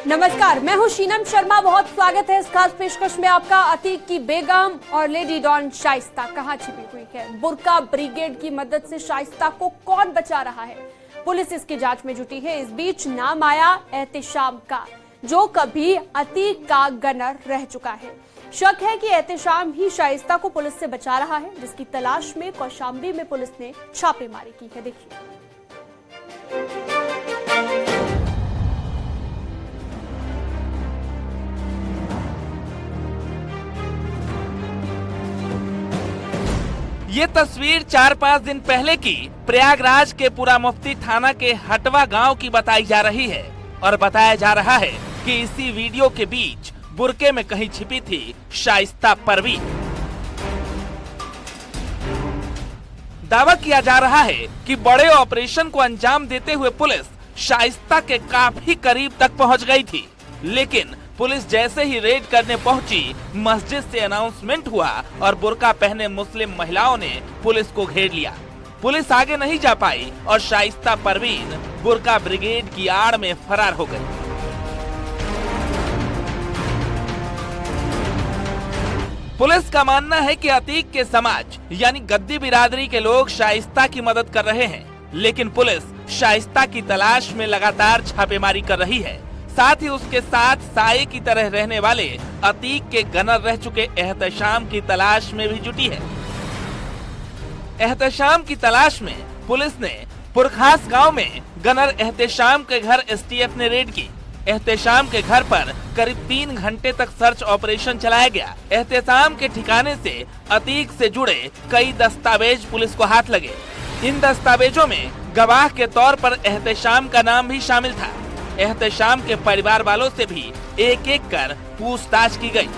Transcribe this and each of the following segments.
नमस्कार, मैं हूं शीनम शर्मा। बहुत स्वागत है इस खास पेशकश में आपका। अतीक की बेगम और लेडी डॉन शाइस्ता कहां छिपी हुई है? बुर्का ब्रिगेड की मदद से शाइस्ता को कौन बचा रहा है? पुलिस इसकी जांच में जुटी है। इस बीच नाम आया एहतेशाम का, जो कभी अतीक का गनर रह चुका है। शक है कि एहतेशाम ही शाइस्ता को पुलिस से बचा रहा है, जिसकी तलाश में कौशाम्बी में पुलिस ने छापेमारी की है। देखिए, ये तस्वीर 4-5 दिन पहले की प्रयागराज के पूरा मुफ्ती थाना के हटवा गांव की बताई जा रही है और बताया जा रहा है कि इसी वीडियो के बीच बुर्के में कहीं छिपी थी शाइस्ता परवीन। दावा किया जा रहा है कि बड़े ऑपरेशन को अंजाम देते हुए पुलिस शाइस्ता के काफी करीब तक पहुंच गई थी, लेकिन पुलिस जैसे ही रेड करने पहुंची, मस्जिद से अनाउंसमेंट हुआ और बुर्का पहने मुस्लिम महिलाओं ने पुलिस को घेर लिया। पुलिस आगे नहीं जा पाई और शाइस्ता परवीन बुर्का ब्रिगेड की आड़ में फरार हो गई। पुलिस का मानना है कि अतीक के समाज यानी गद्दी बिरादरी के लोग शाइस्ता की मदद कर रहे हैं, लेकिन पुलिस शाइस्ता की तलाश में लगातार छापेमारी कर रही है। साथ ही उसके साथ साये की तरह रहने वाले अतीक के गनर रह चुके एहतेशाम की तलाश में भी जुटी है। एहतेशाम की तलाश में पुलिस ने पुरखास गांव में गनर एहतेशाम के घर एसटीएफ ने रेड की। एहतेशाम के घर पर करीब 3 घंटे तक सर्च ऑपरेशन चलाया गया। एहतेशाम के ठिकाने से अतीक से जुड़े कई दस्तावेज पुलिस को हाथ लगे। इन दस्तावेजों में गवाह के तौर पर एहतेशाम का नाम भी शामिल था। एहतेशाम के परिवार वालों से भी एक-एक कर पूछताछ की गई।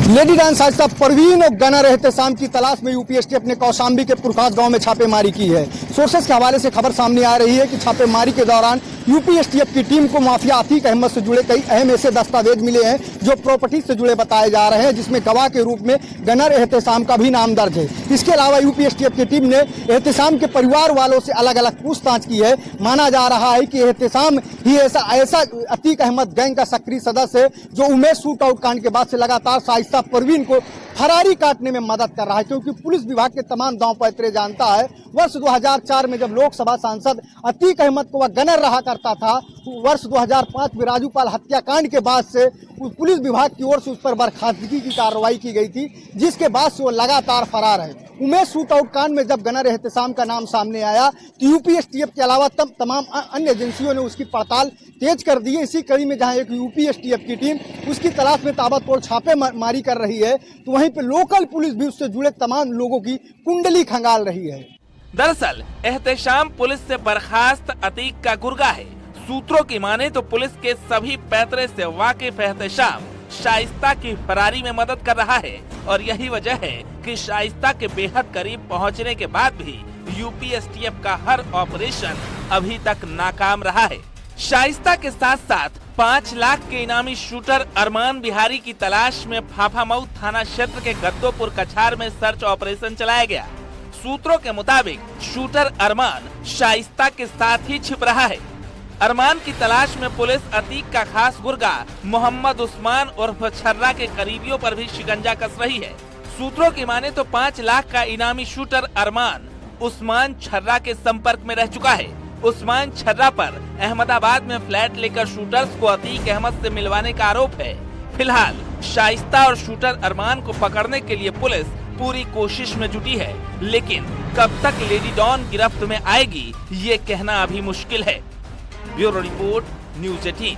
लेडी डॉन शाइस्ता परवीन और गनर एहतेशाम की तलाश में यूपीएसटीएफ ने कौशाम्बी के पुरखास गांव में छापेमारी की है। सोर्सेस के हवाले से खबर सामने आ रही है कि छापेमारी के दौरान यूपीएसटीएफ की टीम को माफिया अतीक अहमद से जुड़े कई अहम ऐसे दस्तावेज मिले हैं जो प्रॉपर्टी से जुड़े बताए जा रहे हैं, जिसमें गवाह के रूप में गनर एहतेशाम का भी नाम दर्ज है। इसके अलावा यूपीएसटीएफ की टीम ने एहतेशाम के परिवार वालों से अलग अलग पूछताछ की है। माना जा रहा है कि एहतेशाम ही ऐसा अतीक अहमद गैंग का सक्रिय सदस्य है जो उमेश शूटआउट कांड के बाद से लगातार शाइस्ता परवीन को फरारी काटने में मदद कर रहा है, क्योंकि पुलिस विभाग के तमाम दांव पैतरे जानता है। वर्ष 2004 में जब लोकसभा सांसद अतीक अहमद को वह गनर रहा करता था, वर्ष 2005 में राजूपाल हत्याकांड के बाद से पुलिस विभाग की ओर से उस पर बर्खास्तगी की कार्रवाई की गई थी, जिसके बाद से वो लगातार फरार है। उमेश शूटआउट कांड में जब गनर एहतेशाम का नाम सामने आया तो यूपीएसटीएफ के अलावा तमाम अन्य एजेंसियों ने उसकी पड़ताल तेज कर दी है। इसी कड़ी में जहां एक यूपीएसटीएफ की टीम उसकी तलाश में ताबड़तोड़ छापेमारी कर रही है, तो वहीं पे लोकल पुलिस भी उससे जुड़े तमाम लोगों की कुंडली खंगाल रही है। दरअसल एहतेशाम पुलिस से बर्खास्त अतीक का गुर्गा है। सूत्रों की माने तो पुलिस के सभी पैतरे से वाकिफ एहतेशाम शाइस्ता की फरारी में मदद कर रहा है और यही वजह है कि शाइस्ता के बेहद करीब पहुंचने के बाद भी यूपीएसटीएफ का हर ऑपरेशन अभी तक नाकाम रहा है। शाइस्ता के साथ साथ 5 लाख के इनामी शूटर अरमान बिहारी की तलाश में फाफामऊ थाना क्षेत्र के गद्दोपुर कछार में सर्च ऑपरेशन चलाया गया। सूत्रों के मुताबिक शूटर अरमान शाइस्ता के साथ ही छिप रहा है। अरमान की तलाश में पुलिस अतीक का खास गुर्गा मोहम्मद उस्मान उर्फ छर्रा के करीबियों पर भी शिकंजा कस रही है। सूत्रों की माने तो 5 लाख का इनामी शूटर अरमान उस्मान छर्रा के संपर्क में रह चुका है। उस्मान छर्रा पर अहमदाबाद में फ्लैट लेकर शूटर्स को अतीक अहमद से मिलवाने का आरोप है। फिलहाल शाइस्ता और शूटर अरमान को पकड़ने के लिए पुलिस पूरी कोशिश में जुटी है, लेकिन कब तक लेडी डॉन गिरफ्त में आएगी ये कहना अभी मुश्किल है। Bureau report, news 18।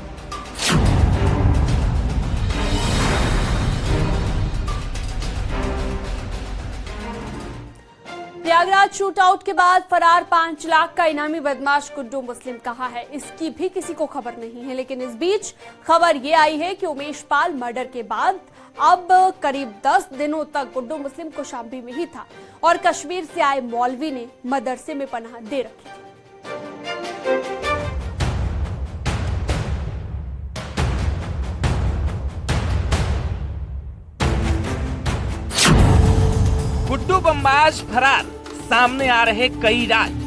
Prayagraj shootout के बाद फरार 5 लाख का इनामी बदमाश गुड्डू मुस्लिम कहाँ है, इसकी भी किसी को खबर नहीं है। लेकिन इस बीच खबर ये आई है कि उमेश पाल मर्डर के बाद अब करीब 10 दिनों तक गुड्डू मुस्लिम कौशाम्बी में ही था और कश्मीर से आए मौलवी ने मदरसे में पनाह दे रखी थी। गुड्डू बमबाज फरार, सामने आ रहे कई राज।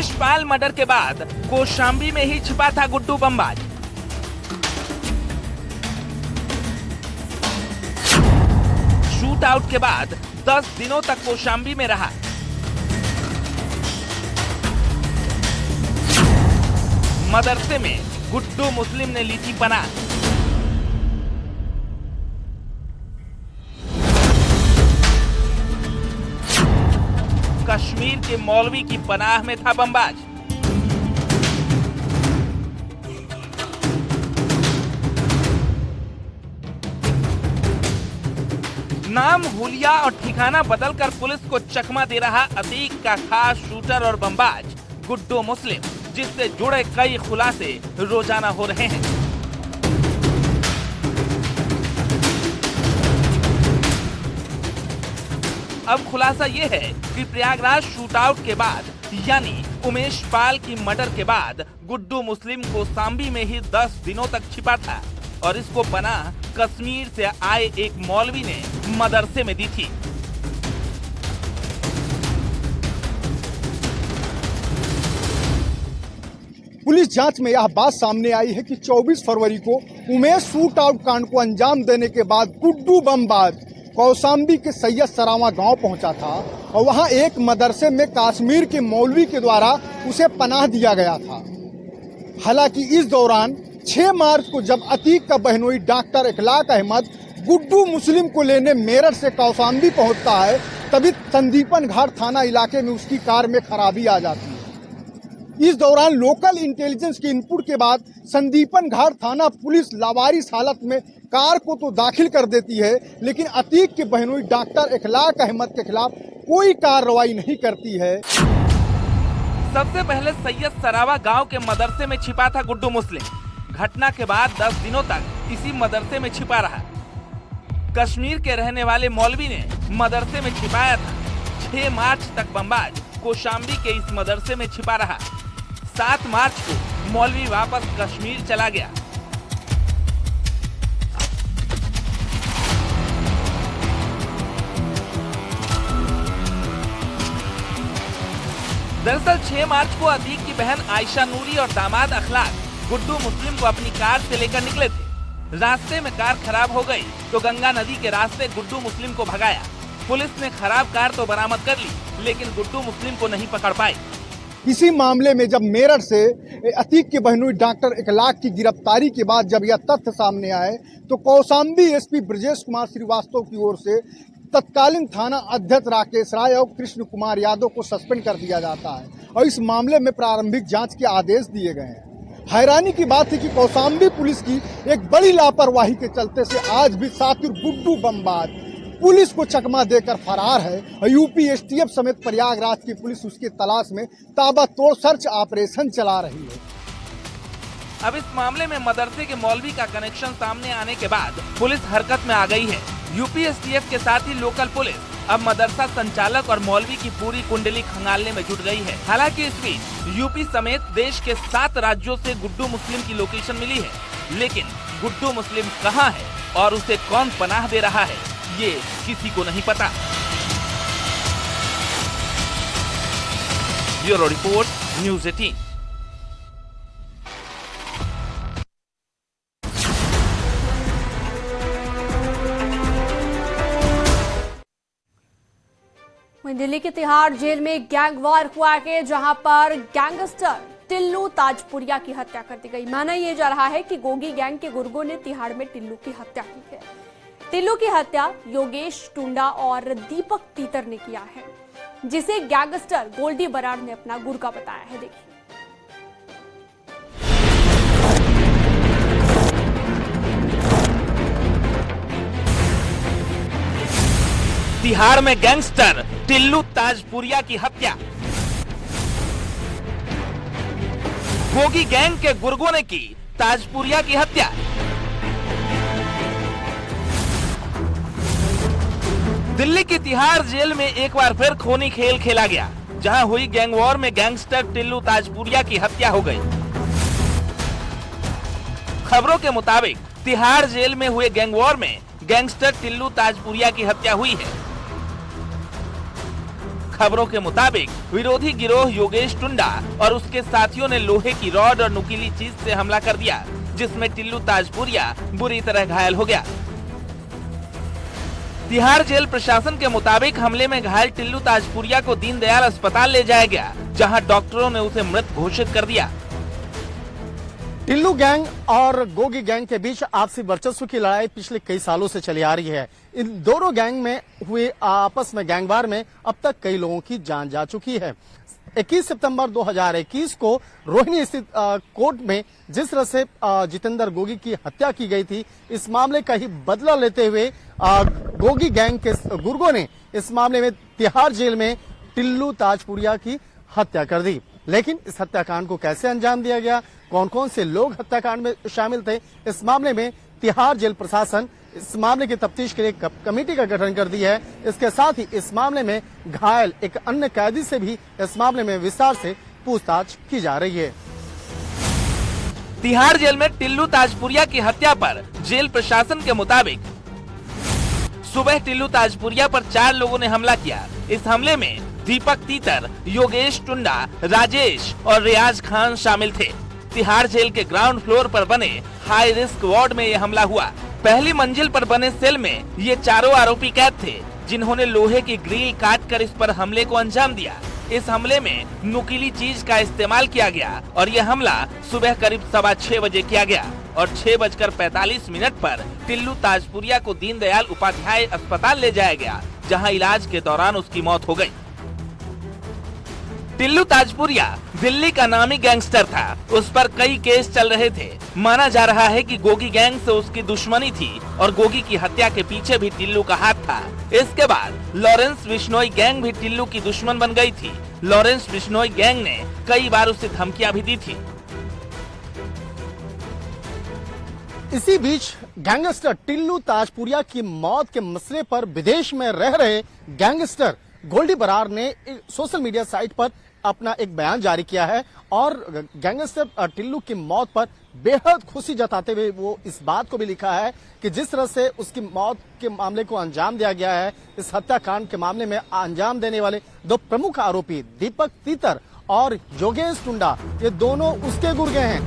उमेश पाल मर्डर के बाद कौशाम्बी में ही छिपा था गुड्डू बमबाज। शूट आउट के बाद 10 दिनों तक कौशाम्बी में रहा। मदरसे में गुड्डू मुस्लिम ने ली थी पनाह। कश्मीर के मौलवी की पनाह में था बमबाज। नाम, हुलिया और ठिकाना बदलकर पुलिस को चकमा दे रहा अतीक का खास शूटर और बमबाज गुड्डू मुस्लिम, जिससे जुड़े कई खुलासे रोजाना हो रहे हैं। अब खुलासा ये है कि प्रयागराज शूटआउट के बाद यानी उमेश पाल की मर्डर के बाद गुड्डू मुस्लिम कौशाम्बी में ही 10 दिनों तक छिपा था और इसको पनाह कश्मीर से आए एक मौलवी ने मदरसे में दी थी। पुलिस जांच में यह बात सामने आई है कि 24 फरवरी को उमेश शूट आउट कांड को अंजाम देने के बाद गुड्डू बमबाज कौशाम्बी के सैयद सरावा गांव पहुंचा था और वहां एक मदरसे में कश्मीर के मौलवी के द्वारा उसे पनाह दिया गया था। हालांकि इस दौरान 6 मार्च को जब अतीक का बहनोई डॉक्टर इखलाक अहमद गुड्डू मुस्लिम को लेने मेरठ से कौशाम्बी पहुंचता है, तभी संदीपन घाट थाना इलाके में उसकी कार में खराबी आ जाती है। इस दौरान लोकल इंटेलिजेंस के इनपुट के बाद संदीपन घाट थाना पुलिस लावारिस हालत में कार को तो दाखिल कर देती है, लेकिन अतीक के बहनोई डॉक्टर इखलाक अहमद के खिलाफ कोई कार्रवाई नहीं करती है। सबसे पहले सैयद सरावा गांव के मदरसे में छिपा था गुड्डू मुस्लिम। घटना के बाद 10 दिनों तक इसी मदरसे में छिपा रहा। कश्मीर के रहने वाले मौलवी ने मदरसे में छिपाया था। 6 मार्च तक बमबाज कौशाम्बी के इस मदरसे में छिपा रहा। 7 मार्च को मौलवी वापस कश्मीर चला गया। दरअसल 6 मार्च को अतीक की बहन आयशा नूरी और दामाद अखलाक गुड्डू मुस्लिम को अपनी कार से लेकर निकले थे। रास्ते में कार खराब हो गई तो गंगा नदी के रास्ते गुड्डू मुस्लिम को भगाया। पुलिस ने खराब कार तो बरामद कर ली, लेकिन गुड्डू मुस्लिम को नहीं पकड़ पाई। इसी मामले में जब मेरठ से अतीक के बहनोई डॉक्टर इखलाक की गिरफ्तारी के बाद जब यह तथ्य सामने आए तो कौशाम्बी एसपी ब्रजेश कुमार श्रीवास्तव की ओर से तत्कालीन थाना अध्यक्ष राकेश राय और कृष्ण कुमार यादव को सस्पेंड कर दिया जाता है और इस मामले में प्रारंभिक जांच के आदेश दिए गए हैं। हैरानी की बात है कि कौशाम्बी पुलिस की एक बड़ी लापरवाही के चलते से आज भी सातिर गुड्डू बमबाज पुलिस को चकमा देकर फरार है और यूपी एसटीएफ समेत प्रयागराज की पुलिस उसकी तलाश में ताबड़तोड़ सर्च ऑपरेशन चला रही है। अब इस मामले में मदरसे के मौलवी का कनेक्शन सामने आने के बाद पुलिस हरकत में आ गई है। यूपी एसटीएफ के साथ ही लोकल पुलिस अब मदरसा संचालक और मौलवी की पूरी कुंडली खंगालने में जुट गई है। हालांकि इस बीच यूपी समेत देश के 7 राज्यों से गुड्डू मुस्लिम की लोकेशन मिली है, लेकिन गुड्डू मुस्लिम कहां है और उसे कौन पनाह दे रहा है ये किसी को नहीं पता। Bureau report, news 18। दिल्ली के तिहाड़ जेल में गैंग वॉर हुआ है, जहां पर गैंगस्टर टिल्लू ताजपुरिया की हत्या कर दी गई। माना यह जा रहा है कि गोगी गैंग के गुर्गों ने तिहाड़ में टिल्लू की हत्या की है। टिल्लू की हत्या योगेश टुंडा और दीपक तीतर ने किया है, जिसे गैंगस्टर गोल्डी बराड़ ने अपना गुर्गा बताया है। देखिए, तिहाड़ में गैंगस्टर टिल्लू ताजपुरिया की हत्या। गोगी गैंग के गुर्गों ने की ताजपुरिया की हत्या। दिल्ली की तिहाड़ जेल में एक बार फिर खूनी खेल खेला गया, जहां हुई गैंग वॉर में गैंगस्टर टिल्लू ताजपुरिया की हत्या हो गई। खबरों के मुताबिक तिहाड़ जेल में हुए गैंग वॉर में गैंगस्टर टिल्लू ताजपुरिया की हत्या हुई है। खबरों के मुताबिक विरोधी गिरोह योगेश टुंडा और उसके साथियों ने लोहे की रॉड और नुकीली चीज से हमला कर दिया, जिसमें टिल्लू ताजपुरिया बुरी तरह घायल हो गया। तिहाड़ जेल प्रशासन के मुताबिक हमले में घायल टिल्लू ताजपुरिया को दीनदयाल अस्पताल ले जाया गया, जहां डॉक्टरों ने उसे मृत घोषित कर दिया। टिल्लू गैंग और गोगी गैंग के बीच आपसी वर्चस्व की लड़ाई पिछले कई सालों से चली आ रही है। इन दोनों गैंग में हुए आपस में गैंगवार में अब तक कई लोगों की जान जा चुकी है। 21 सितंबर 2021 को रोहिणी स्थित कोर्ट में जिस तरह से जितेंद्र गोगी की हत्या की गई थी, इस मामले का ही बदला लेते हुए गोगी गैंग के गुर्गों ने इस मामले में तिहाड़ जेल में टिल्लू ताजपुरिया की हत्या कर दी। लेकिन इस हत्याकांड को कैसे अंजाम दिया गया, कौन कौन से लोग हत्याकांड में शामिल थे, इस मामले में तिहाड़ जेल प्रशासन इस मामले की तफ्तीश के लिए कमेटी का गठन कर दी है। इसके साथ ही इस मामले में घायल एक अन्य कैदी से भी इस मामले में विस्तार से पूछताछ की जा रही है। तिहाड़ जेल में टिल्लू ताजपुरिया की हत्या पर जेल प्रशासन के मुताबिक सुबह टिल्लू ताजपुरिया पर 4 लोगों ने हमला किया। इस हमले में दीपक तीतर, योगेश टुंडा, राजेश और रियाज खान शामिल थे। तिहाड़ जेल के ग्राउंड फ्लोर पर बने हाई रिस्क वार्ड में यह हमला हुआ। पहली मंजिल पर बने सेल में ये चारों आरोपी कैद थे, जिन्होंने लोहे की ग्रिल काटकर इस पर हमले को अंजाम दिया। इस हमले में नुकीली चीज का इस्तेमाल किया गया और यह हमला सुबह करीब 6:15 बजे किया गया और 6:45 पर टिल्लू ताजपुरिया को दीनदयाल उपाध्याय अस्पताल ले जाया गया, जहां इलाज के दौरान उसकी मौत हो गई। टिल्लू ताजपुरिया दिल्ली का नामी गैंगस्टर था। उस पर कई केस चल रहे थे। माना जा रहा है कि गोगी गैंग से उसकी दुश्मनी थी और गोगी की हत्या के पीछे भी टिल्लू का हाथ था। इसके बाद लॉरेंस बिश्नोई गैंग भी टिल्लू की दुश्मन बन गई थी। लॉरेंस बिश्नोई गैंग ने कई बार उसे धमकियां भी दी थी। इसी बीच गैंगस्टर टिल्लू ताजपुरिया की मौत के मसले पर विदेश में रह रहे गैंगस्टर गोल्डी बरार ने सोशल मीडिया साइट पर अपना एक बयान जारी किया है और गैंगस्टर टिल्लू की मौत पर बेहद खुशी जताते हुए वो इस बात को भी लिखा है कि जिस तरह से उसकी मौत के मामले को अंजाम दिया गया है, इस हत्याकांड के मामले में अंजाम देने वाले 2 प्रमुख आरोपी दीपक तीतर और योगेश टुंडा, ये दोनों उसके गुर्गे हैं।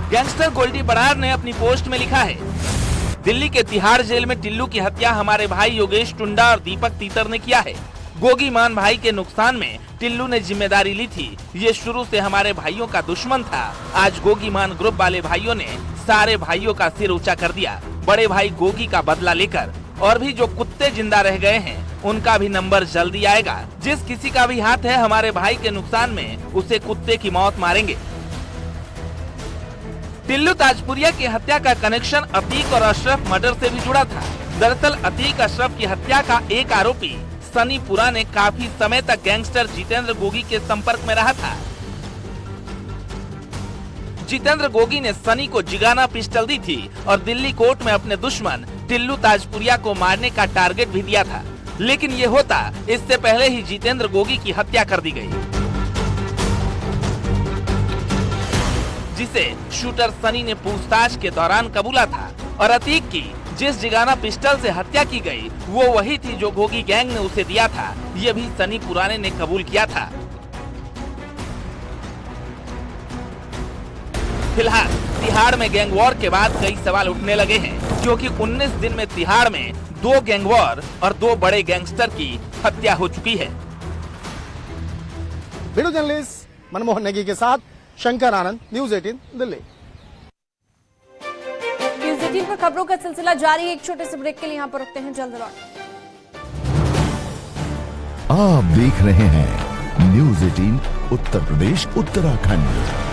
गैंगस्टर गोल्डी बरार ने अपनी पोस्ट में लिखा है, दिल्ली के तिहाड़ जेल में टिल्लू की हत्या हमारे भाई योगेश टुंडा और दीपक तीतर ने किया है। गोगी मान भाई के नुकसान में टिल्लू ने जिम्मेदारी ली थी। ये शुरू से हमारे भाइयों का दुश्मन था। आज गोगी मान ग्रुप वाले भाइयों ने सारे भाइयों का सिर ऊंचा कर दिया। बड़े भाई गोगी का बदला लेकर और भी जो कुत्ते जिंदा रह गए हैं, उनका भी नंबर जल्दी आएगा। जिस किसी का भी हाथ है हमारे भाई के नुकसान में, उसे कुत्ते की मौत मारेंगे। टिल्लू ताजपुरिया की हत्या का कनेक्शन अतीक और अशरफ मर्डर से भी जुड़ा था। दरअसल अतीक अशरफ की हत्या का एक आरोपी सनी पुरा ने काफी समय तक गैंगस्टर जितेंद्र गोगी के संपर्क में रहा था। जितेंद्र गोगी ने सनी को जिगाना पिस्टल दी थी और दिल्ली कोर्ट में अपने दुश्मन टिल्लू ताजपुरिया को मारने का टारगेट भी दिया था, लेकिन ये होता इससे पहले ही जितेंद्र गोगी की हत्या कर दी गई, जिसे शूटर सनी ने पूछताछ के दौरान कबूला था। और अतीक की जिस जिगाना पिस्टल से हत्या की गई, वो वही थी जो गोगी गैंग ने उसे दिया था। ये भी सनी पुराने ने कबूल किया था। फिलहाल तिहाड़ में गैंग वॉर के बाद कई सवाल उठने लगे हैं, क्योंकि 19 दिन में तिहाड़ में 2 गैंग वॉर और 2 बड़े गैंगस्टर की हत्या हो चुकी है। वीडियो जर्नलिस्ट मनमोहन नेगी के साथ शंकर आनंद, न्यूज़ 18 दिल्ली। न्यूज़ 18 पर खबरों का सिलसिला जारी है। एक छोटे से ब्रेक के लिए यहाँ पर रुकते हैं, जल्द लौट। आप देख रहे हैं न्यूज़ 18 उत्तर प्रदेश उत्तराखंड।